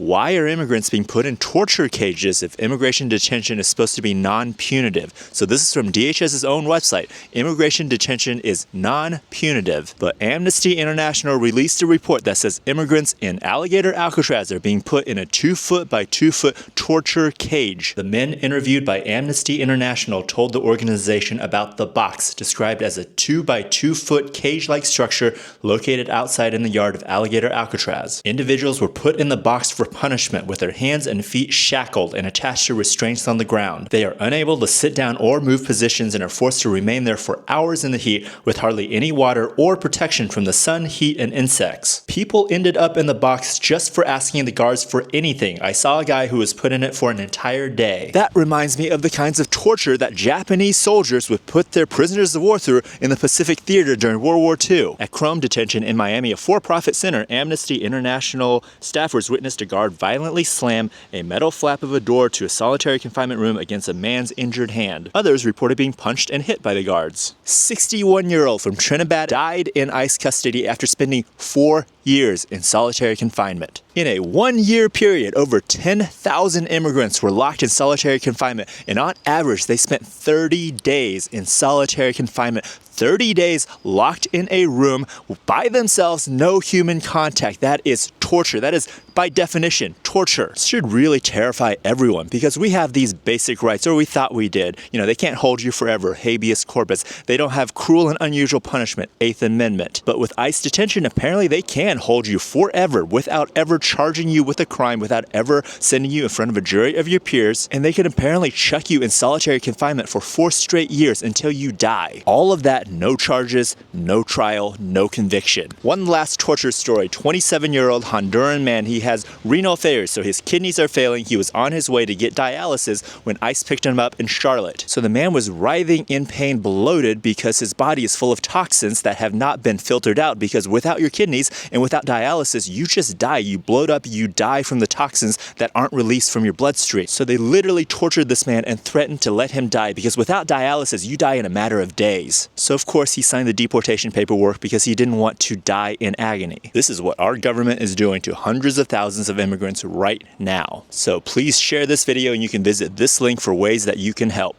Why are immigrants being put in torture cages if immigration detention is supposed to be non-punitive? So this is from DHS's own website. Immigration detention is non-punitive, but Amnesty International released a report that says immigrants in Alligator, Alcatraz are being put in a 2-foot by 2-foot torture cage. The men interviewed by Amnesty International told the organization about the box, described as a 2 by 2 foot cage-like structure located outside in the yard of Alligator, Alcatraz. Individuals were put in the box for punishment with their hands and feet shackled and attached to restraints on the ground. They are unable to sit down or move positions and are forced to remain there for hours in the heat with hardly any water or protection from the sun, heat, and insects. People ended up in the box just for asking the guards for anything. I saw a guy who was put in it for an entire day. That reminds me of the kinds of torture that Japanese soldiers would put their prisoners of war through in the Pacific Theater during World War II. At Chrome Detention in Miami, a for-profit center, Amnesty International staffers witnessed a guard violently slam a metal flap of a door to a solitary confinement room against a man's injured hand. Others reported being punched and hit by the guards. 61-year-old from Trinidad died in ICE custody after spending 4 years in solitary confinement. In a 1-year period, over 10,000 immigrants were locked in solitary confinement, and on average, they spent 30 days in solitary confinement. 30 days locked in a room by themselves, no human contact. That is torture. That is, by definition, torture. This should really terrify everyone because we have these basic rights, or we thought we did. You know, they can't hold you forever, habeas corpus. They don't have cruel and unusual punishment, 8th Amendment. But with ICE detention, apparently they can hold you forever without ever charging you with a crime, without ever sending you in front of a jury of your peers, and they can apparently chuck you in solitary confinement for 4 straight years until you die. All of that, no charges, no trial, no conviction. One last torture story. 27-year-old Honduran man, he has renal failure, so his kidneys are failing. He was on his way to get dialysis when ICE picked him up in Charlotte. So the man was writhing in pain, bloated, because his body is full of toxins that have not been filtered out, because without your kidneys and without dialysis, you just die. You bloat up, you die from the toxins that aren't released from your bloodstream. So they literally tortured this man and threatened to let him die, because without dialysis, you die in a matter of days. So of course he signed the deportation paperwork because he didn't want to die in agony. This is what our government is doing to hundreds of thousands of immigrants right now. So please share this video, and you can visit this link for ways that you can help.